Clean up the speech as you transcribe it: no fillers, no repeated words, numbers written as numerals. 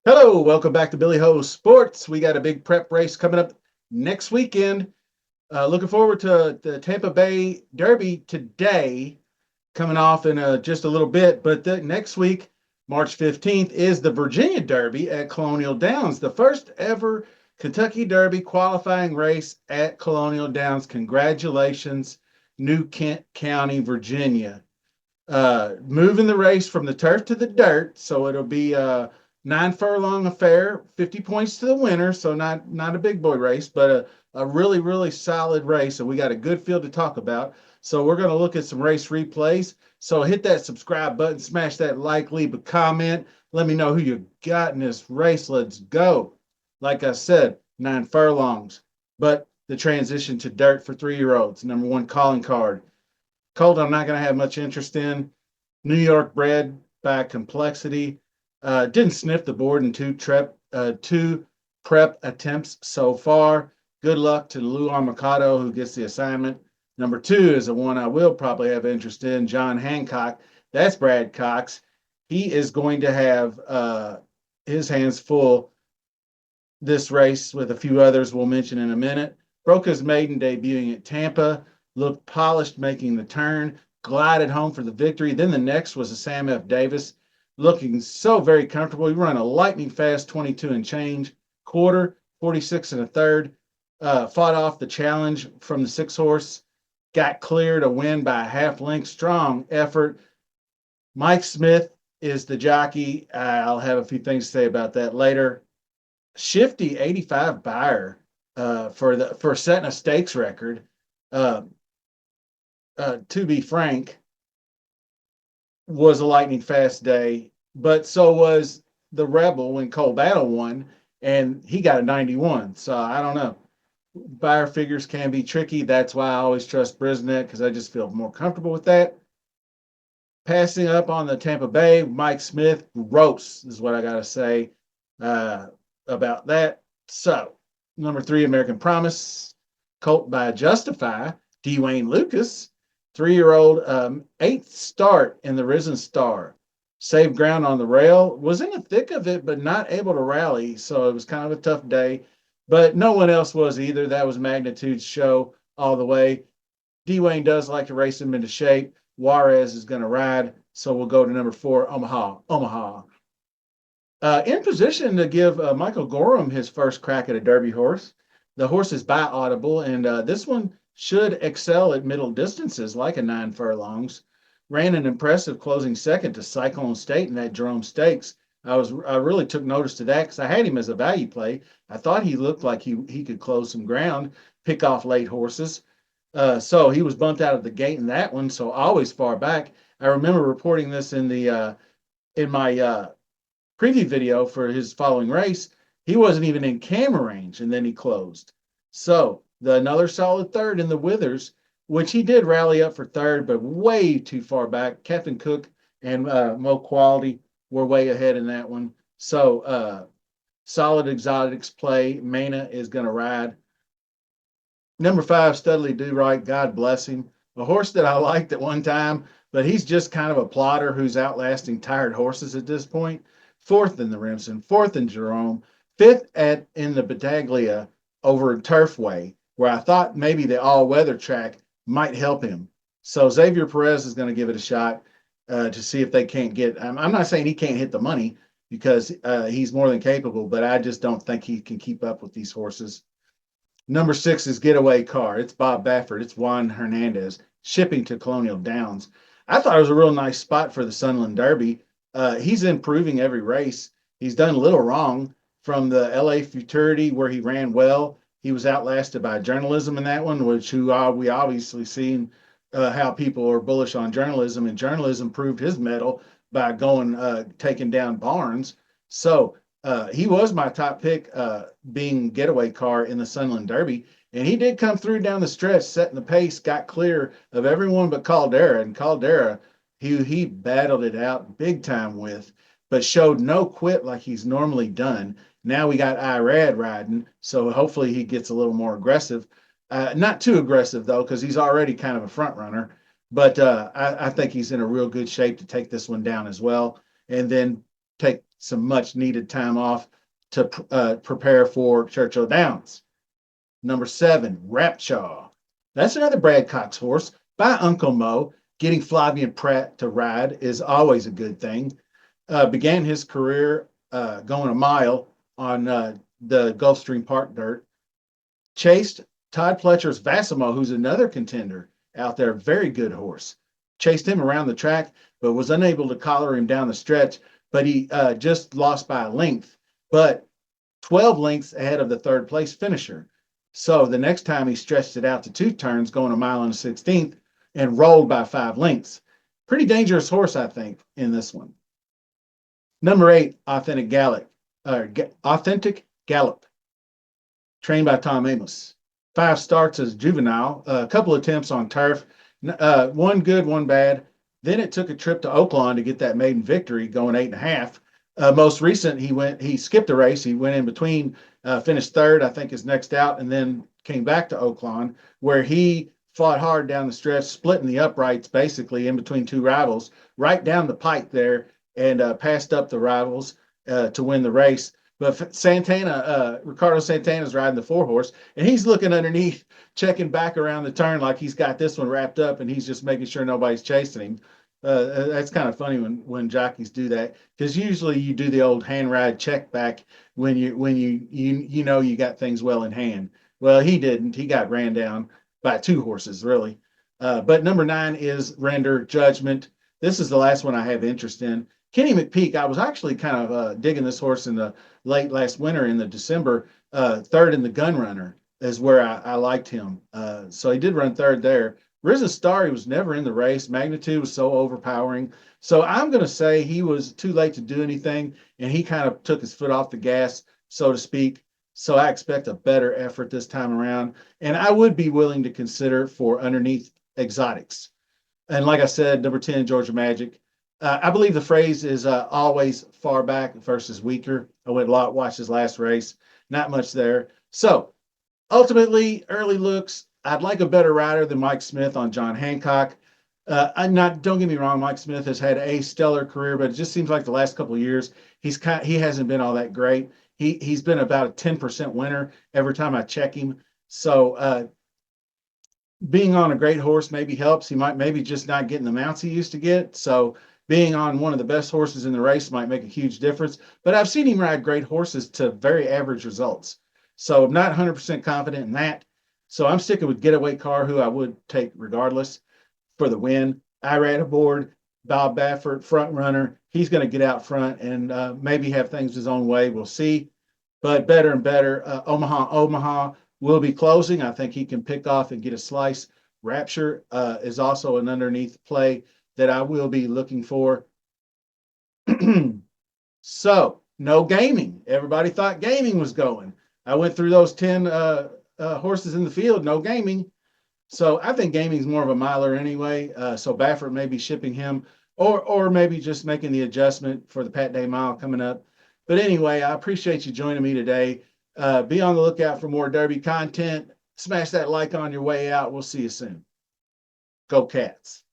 Hello, welcome back to Billy Ho Sports. We got a big prep race coming up next weekend. Looking forward to the Tampa Bay Derby today, coming off in just a little bit. But next week, March 15th, is the Virginia Derby at Colonial Downs, the first ever Kentucky Derby qualifying race at Colonial Downs. Congratulations, New Kent County, Virginia. Moving the race from the turf to the dirt, so it'll be a 9 furlong affair, 50 points to the winner, so not a big boy race, but a really, really solid race, and we got a good field to talk about. So we're going to look at some race replays. So hit that subscribe button, smash that like, leave a comment. Let me know who you got in this race. Let's go. Like I said, 9 furlongs, but the transition to dirt for 3-year-olds. Number one calling card. Colt, I'm not going to have much interest in. New York bred by Complexity. Didn't sniff the board in two prep attempts so far. Good luck to Lou Armacado, who gets the assignment. Number 2 is the one I will probably have interest in, John Hancock. That's Brad Cox. He is going to have his hands full this race with a few others we'll mention in a minute. Broke his maiden debuting at Tampa. Looked polished making the turn. Glided home for the victory. Then the next was a Sam F. Davis, looking so very comfortable. He ran a lightning fast 22 and change quarter, 46 and a third. Fought off the challenge from the 6-horse. Got clear to win by a half length. Strong effort. Mike Smith is the jockey. I'll have a few things to say about that later. Shifty 85 buyer for setting a stakes record. To be frank, was a lightning fast day, but so was the Rebel when Cole Battle won, and he got a 91. So I don't know. Buyer figures can be tricky. That's why I always trust Brisnet, because I just feel more comfortable with that. Passing up on the Tampa Bay, Mike Smith, gross is what I got to say about that. So, number 3, American Promise, Colt by Justify, Dwayne Lucas, 3-year-old, 8th start in the Risen Star. Saved ground on the rail, was in the thick of it, but not able to rally, so it was kind of a tough day. But no one else was either. That was Magnitude's show all the way. Dwayne does like to race him into shape. Juarez is going to ride, so we'll go to number 4, Omaha. In position to give Michael Gorham his first crack at a Derby horse. The horse is by Audible, and this one should excel at middle distances like a 9 furlongs. Ran an impressive closing second to Cyclone State in that Jerome Stakes. I really took notice to that because I had him as a value play. I thought he looked like he could close some ground, pick off late horses. So he was bumped out of the gate in that one, so always far back. I remember reporting this in my preview video for his following race. He wasn't even in camera range, and then he closed. So another solid third in the Withers, which he did rally up for third, but way too far back. Captain Cook and Mo Quality were way ahead in that one. So solid exotics play. Mana is going to ride. Number 5, Studley Do Right, God bless him. A horse that I liked at one time, but he's just kind of a plotter who's outlasting tired horses at this point. 4th in the Remsen, 4th in Jerome, 5th in the Battaglia over Turfway, where I thought maybe the all-weather track might help him. So Xavier Perez is going to give it a shot to see if they can't get. I'm not saying he can't hit the money because he's more than capable, but I just don't think he can keep up with these horses. Number 6 is Getaway Car. It's Bob Baffert. It's Juan Hernandez shipping to Colonial Downs. I thought it was a real nice spot for the Sunland Derby. He's improving every race. He's done little wrong from the LA Futurity where he ran well. He was outlasted by Journalism in that one, which we obviously seen how people are bullish on Journalism, and Journalism proved his mettle by taking down Barnes. So he was my top pick, being Getaway Car in the Sunland Derby, and he did come through down the stretch, setting the pace, got clear of everyone but Caldera, and Caldera, he battled it out big time with, but showed no quit like he's normally done. Now we got Irad riding, so hopefully he gets a little more aggressive. Not too aggressive though, because he's already kind of a front runner. But I think he's in a real good shape to take this one down as well, and then take some much needed time off to prepare for Churchill Downs. Number 7, Rapchaw. That's another Brad Cox horse by Uncle Mo. Getting Flavian Pratt to ride is always a good thing. Began his career going a mile on the Gulfstream Park dirt. Chased Todd Pletcher's Vassimo, who's another contender out there, very good horse. Chased him around the track, but was unable to collar him down the stretch. But he just lost by a length, but 12 lengths ahead of the third place finisher. So the next time he stretched it out to 2 turns, going a mile and a 16th, and rolled by 5 lengths. Pretty dangerous horse, I think, in this one. Number 8, Authentic Gallop, trained by Tom Amos. 5 starts as juvenile, a couple attempts on turf, one good, one bad. Then it took a trip to Oaklawn to get that maiden victory, going 8.5. Most recent, he skipped a race. He went in between, finished third, I think is next out, and then came back to Oaklawn, where he fought hard down the stretch, splitting the uprights basically in between 2 rivals, right down the pike there, and passed up the rivals to win the race. But Ricardo Santana's riding the 4 horse, and he's looking underneath, checking back around the turn like he's got this one wrapped up, and he's just making sure nobody's chasing him. That's kind of funny when jockeys do that, because usually you do the old hand ride check back when you know you got things well in hand. Well, he didn't. He got ran down by 2 horses, really. But number 9 is Render Judgment. This is the last one I have interest in. Kenny McPeak, I was actually kind of digging this horse in the late last winter in the December. Third in the Gun Runner is where I liked him. So he did run third there. Risen Star, he was never in the race. Magnitude was so overpowering. So I'm going to say he was too late to do anything, and he kind of took his foot off the gas, so to speak. So I expect a better effort this time around. And I would be willing to consider for underneath exotics. And like I said, number 10, Georgia Magic. I believe the phrase is always far back versus weaker. I went watch his last race. Not much there. So ultimately, early looks, I'd like a better rider than Mike Smith on John Hancock. Don't get me wrong, Mike Smith has had a stellar career, but it just seems like the last couple of years, he hasn't been all that great. He's been about a 10% winner every time I check him. So being on a great horse maybe helps. He might maybe just not getting the mounts he used to get. So being on one of the best horses in the race might make a huge difference. But I've seen him ride great horses to very average results. So I'm not 100% confident in that. So I'm sticking with Getaway Car, who I would take regardless for the win. I ran aboard Bob Baffert, front runner. He's going to get out front and maybe have things his own way. We'll see. But better and better. Omaha will be closing. I think he can pick off and get a slice. Rapture is also an underneath play that I will be looking for. So, no gaming. Everybody thought gaming was going. I went through those 10 horses in the field, no gaming. So I think gaming is more of a miler anyway. So Baffert may be shipping him or maybe just making the adjustment for the Pat Day Mile coming up. But anyway, I appreciate you joining me today. Be on the lookout for more Derby content. Smash that like on your way out. We'll see you soon. Go Cats.